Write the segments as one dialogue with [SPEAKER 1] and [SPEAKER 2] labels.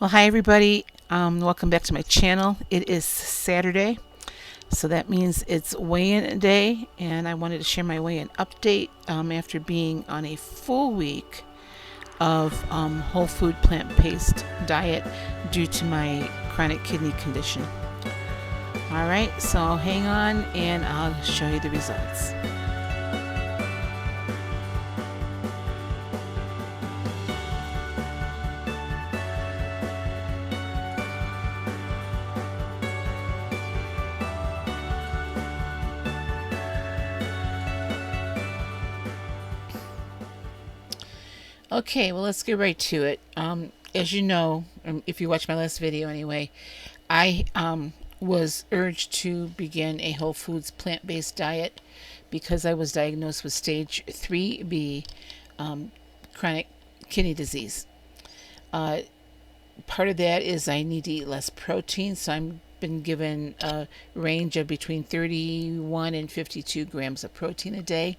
[SPEAKER 1] Well, hi everybody. Welcome back to my channel. It is Saturday, so that means it's weigh-in day, and I wanted to share my weigh-in update after being on a full week of whole food plant-based diet due to my chronic kidney condition. All right, so hang on and I'll show you the results. Okay, well, let's get right to it. As you know, if you watched my last video anyway, I was urged to begin a whole foods plant-based diet because I was diagnosed with stage 3B chronic kidney disease. Part of that is I need to eat less protein, so I've been given a range of between 31 and 52 grams of protein a day.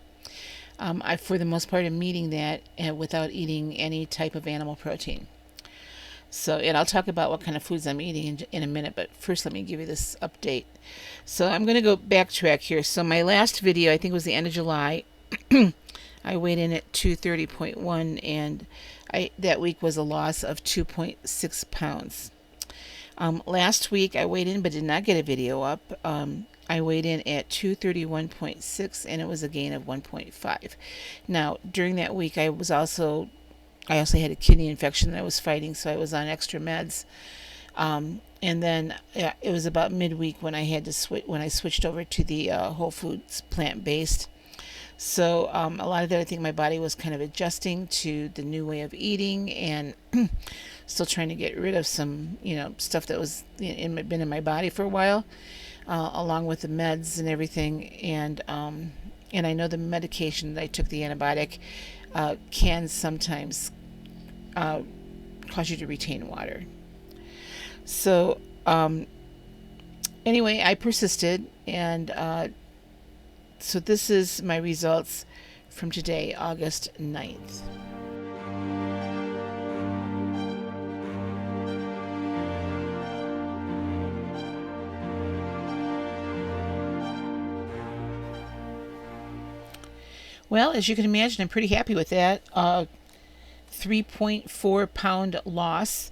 [SPEAKER 1] I, for the most part, am meeting that without eating any type of animal protein. So, and I'll talk about what kind of foods I'm eating in a minute, but first let me give you this update. So I'm going to go backtrack here. So my last video, I think it was the end of July, I weighed in at 230.1, and that week was a loss of 2.6 pounds. Last week I weighed in but did not get a video up. I weighed in at 231.6, and it was a gain of 1.5. Now, during that week, I also had a kidney infection that I was fighting, so I was on extra meds. And then it was about midweek when I had to switched over to the whole foods plant-based. So a lot of that, I think my body was kind of adjusting to the new way of eating, and still trying to get rid of some, stuff that was been in my body for a while. Along with the meds and everything, and I know the medication that I took, the antibiotic, can sometimes cause you to retain water. So anyway, I persisted, and so this is my results from today, August 9th. Well, as you can imagine, I'm pretty happy with that. 3.4 pound loss.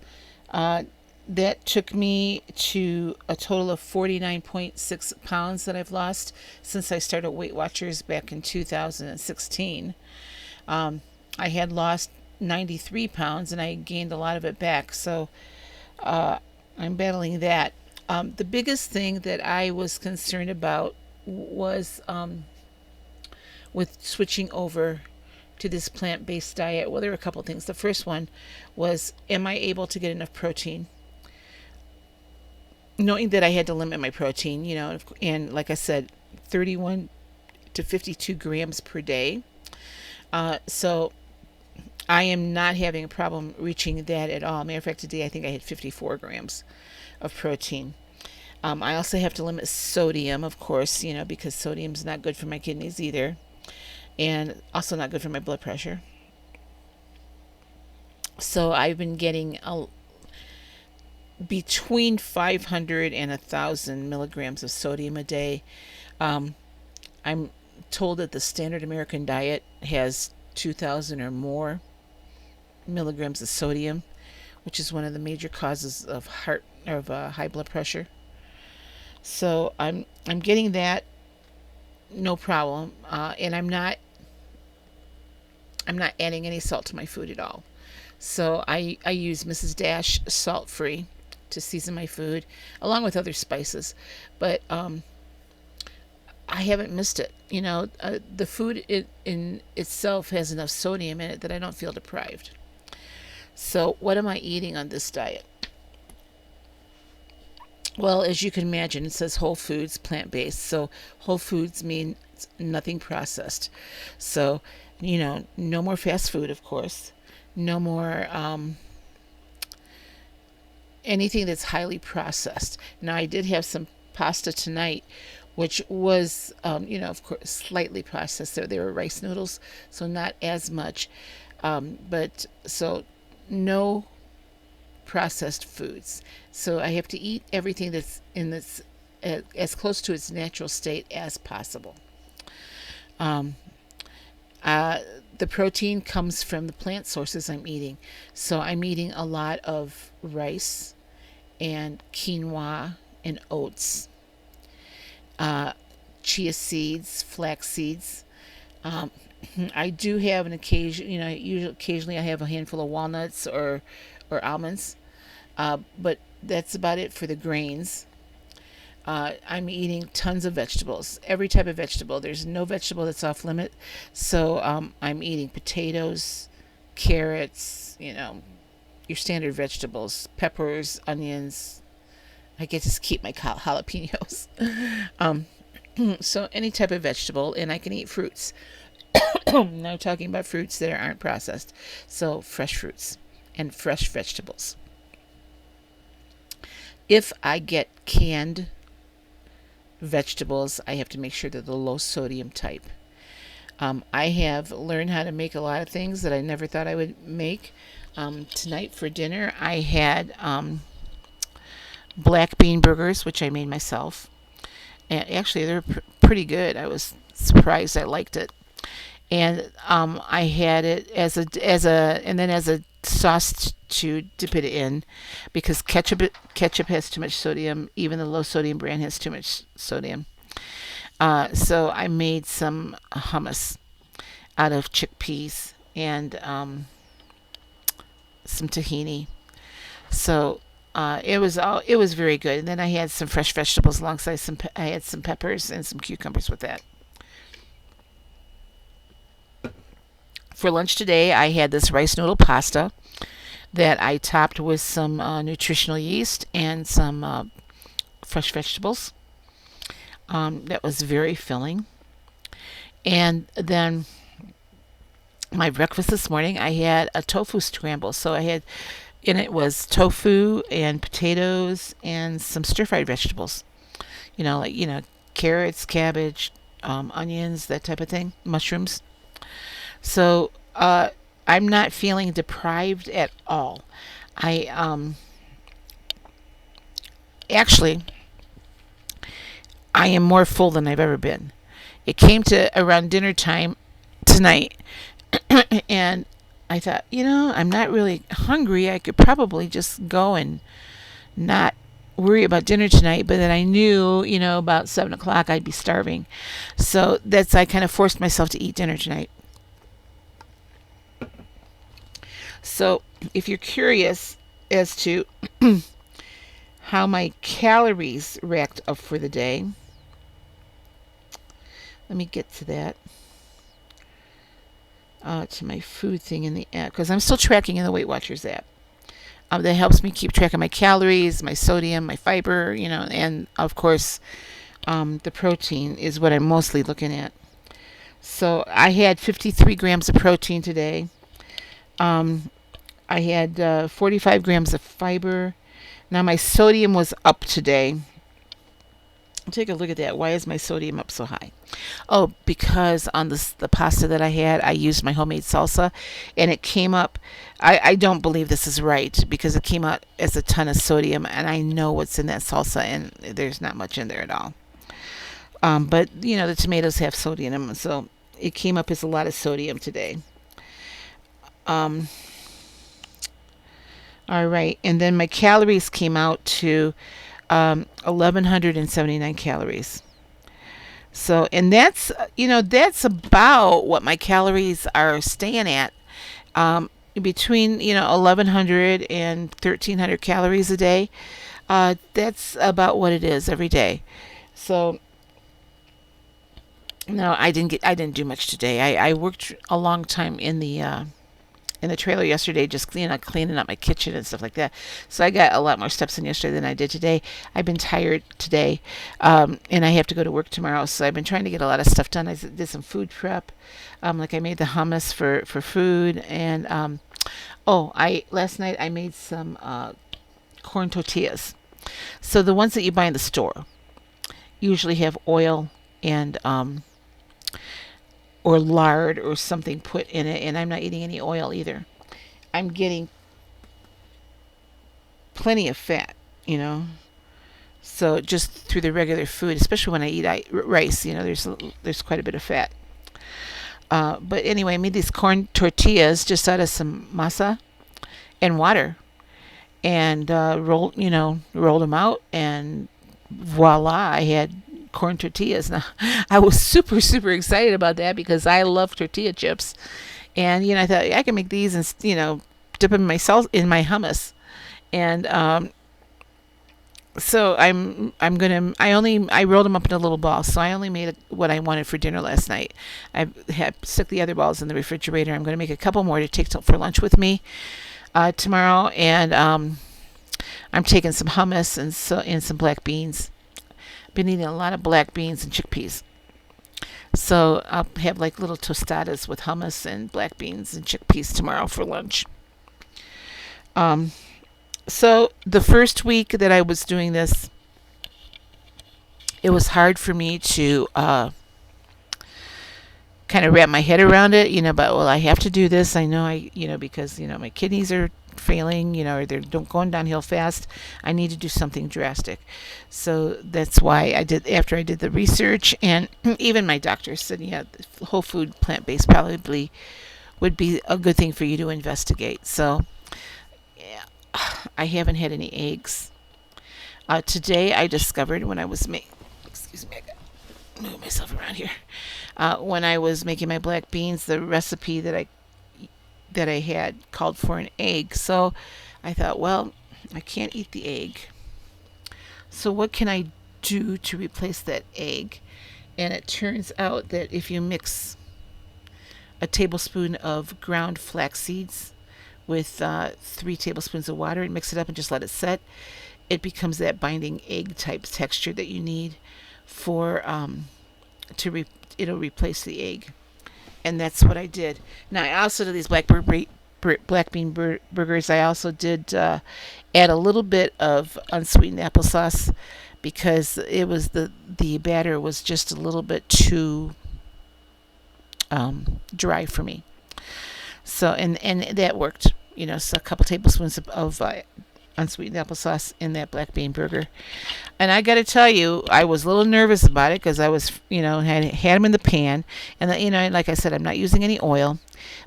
[SPEAKER 1] That took me to a total of 49.6 pounds that I've lost since I started Weight Watchers back in 2016. I had lost 93 pounds and I gained a lot of it back. So I'm battling that. The biggest thing that I was concerned about was with switching over to this plant-based diet. Well, there were a couple of things. The first one was, am I able to get enough protein? Knowing that I had to limit my protein, and like I said, 31 to 52 grams per day. So I am not having a problem reaching that at all. Matter of fact, today I think I had 54 grams of protein. I also have to limit sodium, of course, because sodium's not good for my kidneys either, and also not good for my blood pressure. So I've been getting between 500 and 1,000 milligrams of sodium a day. I'm told that the standard American diet has 2,000 or more milligrams of sodium, which is one of the major causes of high blood pressure. So I'm getting that, no problem, and I'm not adding any salt to my food at all. So I use Mrs. Dash salt-free to season my food, along with other spices. But I haven't missed it. The food in itself has enough sodium in it that I don't feel deprived. So what am I eating on this diet? Well, as you can imagine, it says whole foods, plant-based. So whole foods means nothing processed. So, no more fast food, of course. No more anything that's highly processed. Now, I did have some pasta tonight, which was, of course, slightly processed. They were rice noodles, so not as much. But so no processed foods. So I have to eat everything that's in this as close to its natural state as possible. Um, the protein comes from the plant sources I'm eating. So I'm eating a lot of rice and quinoa and oats, uh, chia seeds, flax seeds. Um, I do have an occasion, occasionally I have a handful of walnuts or almonds, but that's about it for the grains. I'm eating tons of vegetables, every type of vegetable. There's no vegetable that's off limit. So I'm eating potatoes, carrots, your standard vegetables, peppers, onions. I get to keep my jalapenos. um, so any type of vegetable, and I can eat fruits. Now talking about fruits that aren't processed. So fresh fruits and fresh vegetables. If I get canned vegetables, I have to make sure they're the low sodium type. I have learned how to make a lot of things that I never thought I would make. Tonight for dinner, I had black bean burgers, which I made myself. And actually, they're pretty good. I was surprised I liked it. And I had it and then as a sauce to dip it in, because ketchup has too much sodium. Even the low sodium brand has too much sodium. So I made some hummus out of chickpeas and some tahini. So it was very good. And then I had some fresh vegetables alongside I had some peppers and some cucumbers with that. For lunch today, I had this rice noodle pasta that I topped with some nutritional yeast and some fresh vegetables. That was very filling. And then my breakfast this morning, I had a tofu scramble. So I had in it was tofu and potatoes and some stir fried vegetables. Carrots, cabbage, onions, that type of thing, mushrooms. So I'm not feeling deprived at all. I actually I am more full than I've ever been. It came to around dinner time tonight, and I thought, I'm not really hungry. I could probably just go and not worry about dinner tonight. But then I knew, about 7 o'clock I'd be starving. So I kind of forced myself to eat dinner tonight. So if you're curious as to how my calories racked up for the day, let me get to that. To my food thing in the app, because I'm still tracking in the Weight Watchers app. That helps me keep track of my calories, my sodium, my fiber, and of course, the protein is what I'm mostly looking at. So I had 53 grams of protein today. I had 45 grams of fiber. Now my sodium was up today. Take a look at that. Why is my sodium up so high? Oh, because on the pasta that I had, I used my homemade salsa, and it came up. I don't believe this is right, because it came out as a ton of sodium, and I know what's in that salsa, and there's not much in there at all. But the tomatoes have sodium in them, so it came up as a lot of sodium today. All right, and then my calories came out to 1,179 calories. So, and that's about what my calories are staying at, between 1,100 and 1,300 calories a day. That's about what it is every day. So, no, I didn't do much today. I worked a long time in the trailer yesterday, just cleaning up my kitchen and stuff like that. So I got a lot more steps in yesterday than I did today. I've been tired today, and I have to go to work tomorrow. So I've been trying to get a lot of stuff done. I did some food prep, like I made the hummus for food, and last night I made some corn tortillas. So the ones that you buy in the store usually have oil and or lard or something put in it, and I'm not eating any oil either. I'm getting plenty of fat, you know. So just through the regular food, especially when I eat rice, there's quite a bit of fat. But anyway, I made these corn tortillas just out of some masa and water, and rolled them out, and voila, I had corn tortillas. Now, I was super super excited about that because I love tortilla chips, and I thought I can make these and dip them myself in my hummus, and so I rolled them up in a little ball. So I only made what I wanted for dinner last night. I had stuck the other balls in the refrigerator. I'm going to make a couple more to take for lunch with me tomorrow, and I'm taking some hummus and some black beans. Been eating a lot of black beans and chickpeas. So I'll have like little tostadas with hummus and black beans and chickpeas tomorrow for lunch. So the first week that I was doing this, it was hard for me to kind of wrap my head around it, but I have to do this. I know because my kidneys are failing, or they're going downhill fast. I need to do something drastic. So that's why after I did the research, and even my doctor said, yeah, whole food, plant-based probably would be a good thing for you to investigate. So yeah, I haven't had any eggs. Today I discovered when I was excuse me, I got to move myself around here. When I was making my black beans, the recipe that I had called for an egg. So I thought, well, I can't eat the egg. So what can I do to replace that egg? And it turns out that if you mix a tablespoon of ground flax seeds with 3 tablespoons of water and mix it up and just let it set, it becomes that binding egg type texture that you need for it'll replace the egg. And that's what I did. Now I also did these black bean burgers. I also did add a little bit of unsweetened applesauce because it was the batter was just a little bit too dry for me. So and that worked. So a couple tablespoons of unsweetened applesauce in that black bean burger. And I got to tell you, I was a little nervous about it because I was, had them in the pan. And, like I said, I'm not using any oil.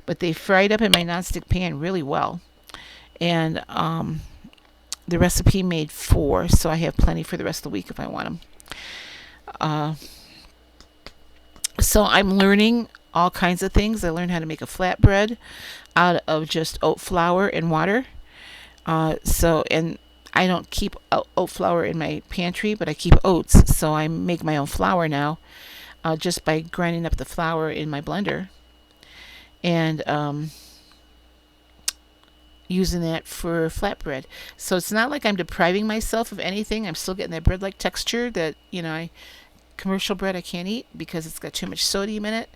[SPEAKER 1] But they fried up in my nonstick pan really well. And the recipe made 4, so I have plenty for the rest of the week if I want them. So I'm learning all kinds of things. I learned how to make a flatbread out of just oat flour and water. And I don't keep oat flour in my pantry, but I keep oats. So I make my own flour now, just by grinding up the flour in my blender and using that for flatbread. So it's not like I'm depriving myself of anything. I'm still getting that bread-like texture that, commercial bread I can't eat because it's got too much sodium in it.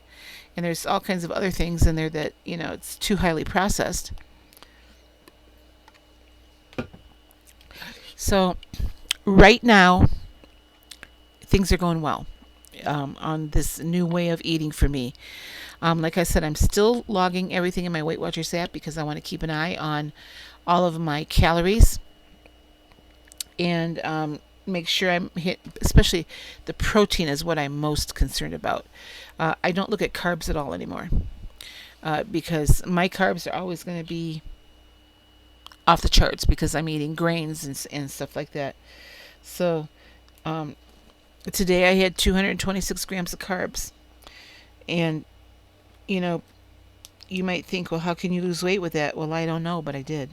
[SPEAKER 1] And there's all kinds of other things in there that, it's too highly processed. So right now, things are going well on this new way of eating for me. Like I said, I'm still logging everything in my Weight Watchers app because I want to keep an eye on all of my calories and make sure I'm hit, especially the protein is what I'm most concerned about. I don't look at carbs at all anymore because my carbs are always going to be off the charts because I'm eating grains and stuff like that. So today I had 226 grams of carbs. And, you might think, well, how can you lose weight with that? Well, I don't know, but I did.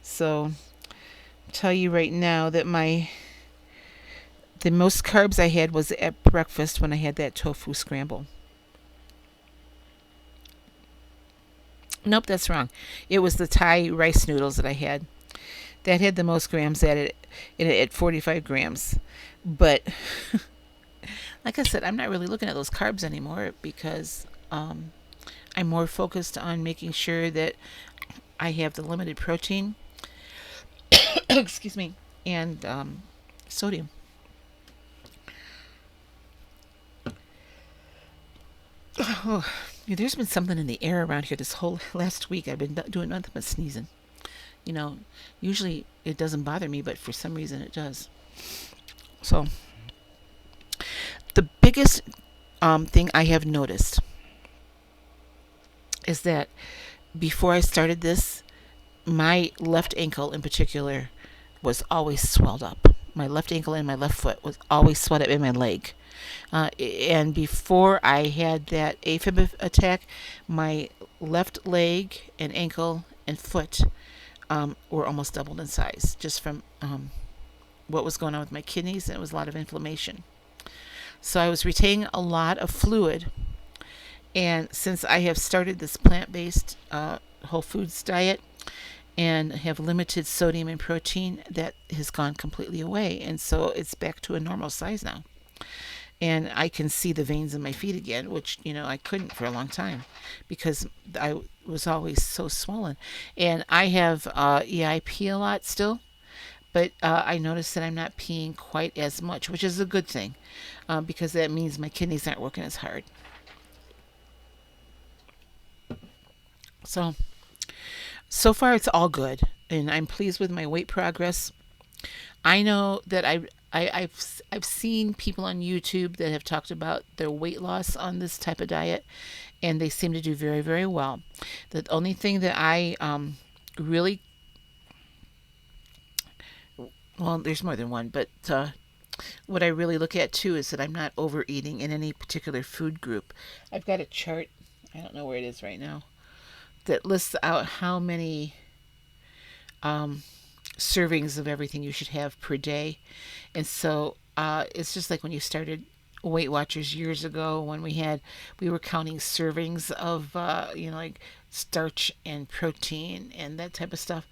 [SPEAKER 1] So I'll tell you right now that the most carbs I had was at breakfast when I had that tofu scramble. Nope, that's wrong. It was the Thai rice noodles that I had. That had the most grams at it at 45 grams. But like I said, I'm not really looking at those carbs anymore because I'm more focused on making sure that I have the limited protein, excuse me, and sodium. Oh, there's been something in the air around here this whole last week. I've been doing nothing but sneezing. You know, usually it doesn't bother me, but for some reason it does. So the biggest thing I have noticed is that before I started this, my left ankle in particular was always swelled up. My left ankle and my left foot was always swelled up in my leg. And before I had that AFib attack, my left leg and ankle and foot were almost doubled in size just from what was going on with my kidneys, and it was a lot of inflammation. So I was retaining a lot of fluid. And since I have started this plant-based whole foods diet and have limited sodium and protein, that has gone completely away. And so it's back to a normal size now. And I can see the veins in my feet again, which, I couldn't for a long time because I was always so swollen. And I have, I pee a lot still, but I noticed that I'm not peeing quite as much, which is a good thing because that means my kidneys aren't working as hard. So far it's all good, and I'm pleased with my weight progress. I know that I've seen people on YouTube that have talked about their weight loss on this type of diet, and they seem to do very, very well. The only thing that I really, well, there's more than one, but what I really look at too is that I'm not overeating in any particular food group. I've got a chart, I don't know where it is right now, that lists out how many servings of everything you should have per day. And so it's just like when you started Weight Watchers years ago, when we were counting servings of like starch and protein and that type of stuff.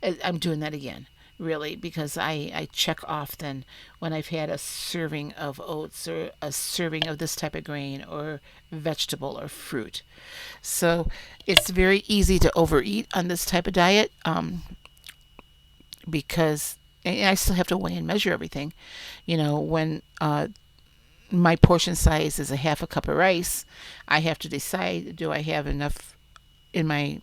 [SPEAKER 1] I'm doing that again, really, because I check off then when I've had a serving of oats or a serving of this type of grain or vegetable or fruit. So it's very easy to overeat on this type of diet because and I still have to weigh and measure everything. When my portion size is a half a cup of rice, I have to decide, do I have enough in my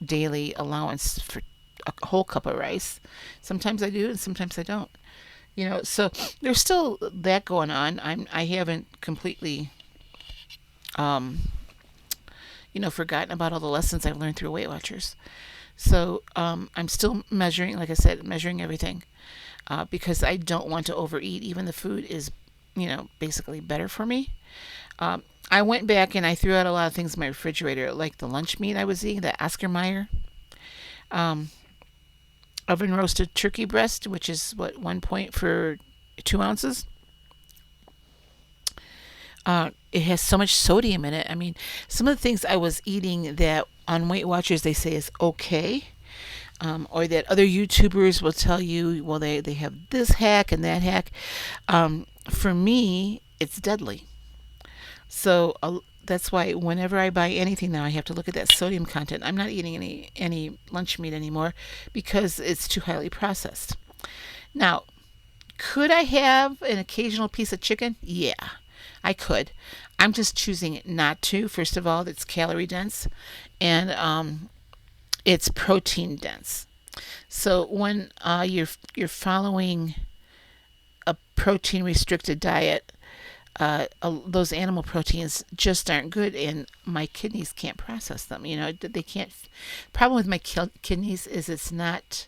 [SPEAKER 1] daily allowance for a whole cup of rice? Sometimes I do and sometimes I don't. So there's still that going on. I haven't completely forgotten about all the lessons I've learned through Weight Watchers. So I'm still measuring, like I said, measuring everything because I don't want to overeat. Even the food is, basically better for me. I went back and I threw out a lot of things in my refrigerator, like the lunch meat I was eating, the Oscar Mayer oven roasted turkey breast, which is 1 point for 2 ounces. It has so much sodium in it. I mean, some of the things I was eating that on Weight Watchers they say is okay, or that other YouTubers will tell you, well, they have this hack and that hack. For me, it's deadly. So that's why whenever I buy anything now, I have to look at that sodium content. I'm not eating any lunch meat anymore because it's too highly processed. Now, could I have an occasional piece of chicken? Yeah, I could. I'm just choosing not to. First of all, it's calorie dense, and it's protein dense. So when you're following a protein restricted diet, those animal proteins just aren't good, and my kidneys can't process them. They can't. Problem with my kidneys is it's not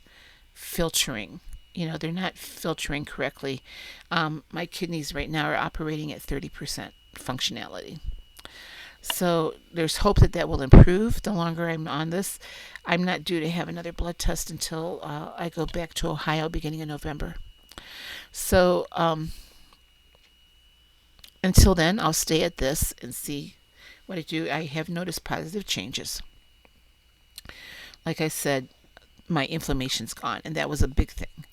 [SPEAKER 1] filtering. They're not filtering correctly. My kidneys right now are operating at 30% functionality. So there's hope that will improve the longer I'm on this. I'm not due to have another blood test until I go back to Ohio beginning of November. So until then, I'll stay at this and see what I do. I have noticed positive changes. Like I said, my inflammation's gone, and that was a big thing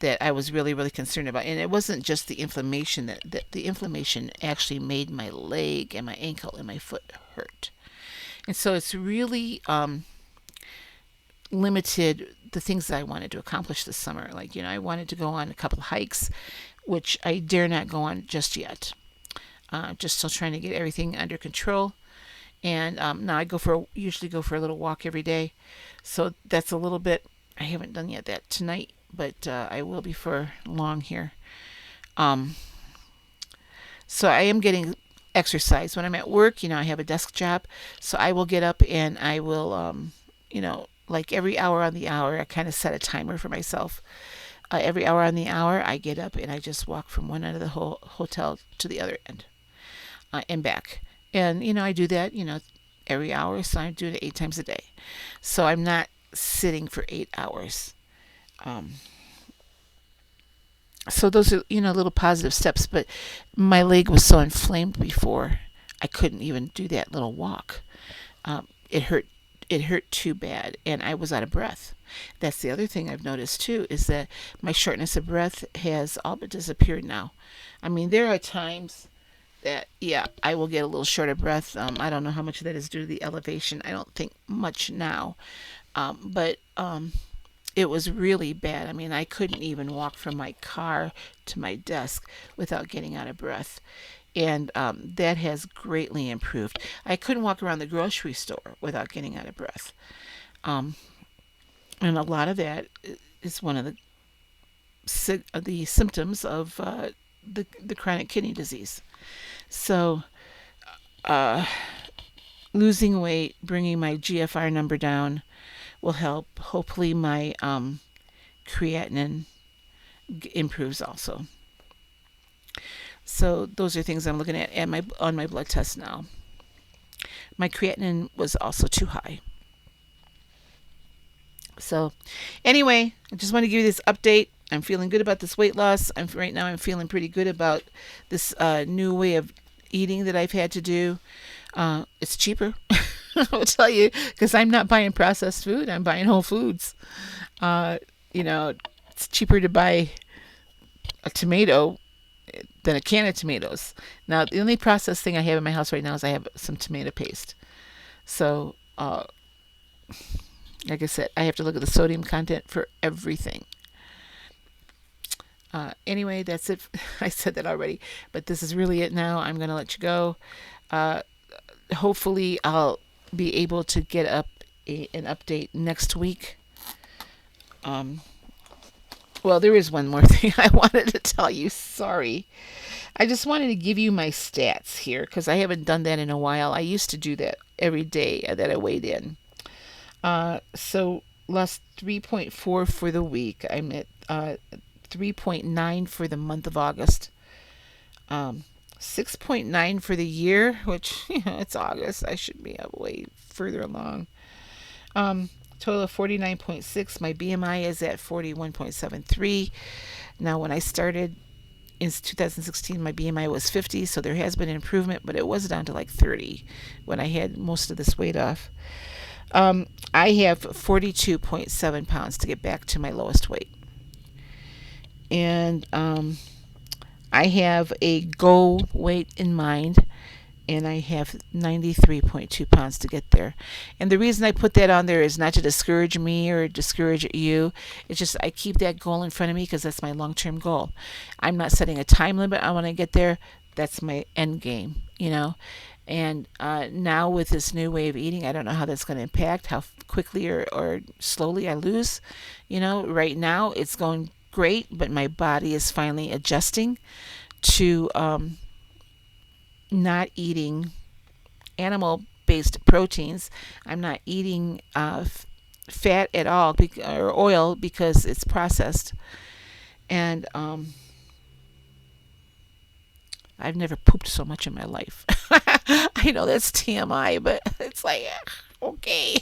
[SPEAKER 1] that I was really, really concerned about. And it wasn't just the inflammation, that the inflammation actually made my leg and my ankle and my foot hurt. And so it's really limited the things that I wanted to accomplish this summer. Like, I wanted to go on a couple of hikes, which I dare not go on just yet. Just still trying to get everything under control. And now I usually go for a little walk every day. So that's a little bit I haven't done yet that tonight, but I will before long here. Um, so I am getting exercise when I'm at work. I have a desk job, so I will get up and I will, like every hour on the hour, I kind of set a timer for myself. Every hour on the hour, I get up and I just walk from one end of the hotel to the other end and back. And, I do that, every hour. So I'm doing it 8 times a day. So I'm not sitting for 8 hours. Um, so those are, little positive steps. But my leg was so inflamed before, I couldn't even do that little walk. It hurt. It hurt too bad, and I was out of breath. That's the other thing I've noticed too, is that my shortness of breath has all but disappeared now. I mean, there are times that, yeah, I will get a little short of breath. I don't know how much of that is due to the elevation. I don't think much now, but it was really bad. I mean, I couldn't even walk from my car to my desk without getting out of breath. And that has greatly improved. I couldn't walk around the grocery store without getting out of breath. Um, and a lot of that is one of the symptoms of the chronic kidney disease. So, uh, losing weight, bringing my GFR number down will help. Hopefully, my creatinine improves also. So those are things I'm looking at my on my blood test now. My creatinine was also too high. So anyway, I just want to give you this update. I'm feeling good about this weight loss. Right now I'm feeling pretty good about this new way of eating that I've had to do. It's cheaper. I'll tell you, because I'm not buying processed food. I'm buying whole foods. Uh, it's cheaper to buy a tomato than a can of tomatoes. Now, the only processed thing I have in my house right now is I have some tomato paste. So, like I said, I have to look at the sodium content for everything. Anyway, that's it. I said that already, but this is really it now. I'm going to let you go. Uh, Hopefully, I'll be able to get up an update next week. Um, well, there is one more thing I wanted to tell you. Sorry. I just wanted to give you my stats here because I haven't done that in a while. I used to do that every day that I weighed in. So lost 3.4 for the week. I'm at 3.9 for the month of August. 6.9 for the year, which, it's August. I should be way further along. Total of 49.6. My BMI is at 41.73. Now, when I started in 2016, my BMI was 50, so there has been an improvement, but it was down to like 30 when I had most of this weight off. I have 42.7 pounds to get back to my lowest weight. And I have a goal weight in mind, and I have 93.2 pounds to get there. And the reason I put that on there is not to discourage me or discourage you. It's just I keep that goal in front of me because that's my long-term goal. I'm not setting a time limit on when I get there. That's my end game. And now with this new way of eating, I don't know how that's going to impact, how quickly or slowly I lose. Right now it's going great, but my body is finally adjusting to not eating animal-based proteins. I'm not eating fat at all or oil because it's processed. And I've never pooped so much in my life. I know that's TMI, but it's like, okay.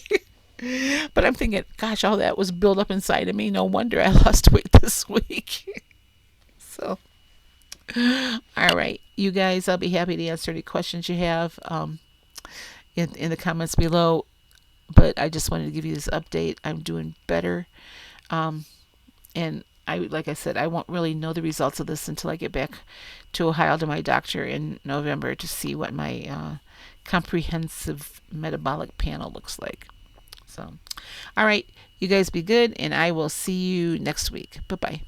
[SPEAKER 1] But I'm thinking, gosh, all that was built up inside of me. No wonder I lost weight this week. So, all right, you guys, I'll be happy to answer any questions you have in the comments below. But I just wanted to give you this update. I'm doing better. And like I said, I won't really know the results of this until I get back to Ohio to my doctor in November to see what my comprehensive metabolic panel looks like. So, all right, you guys be good, and I will see you next week. Bye-bye.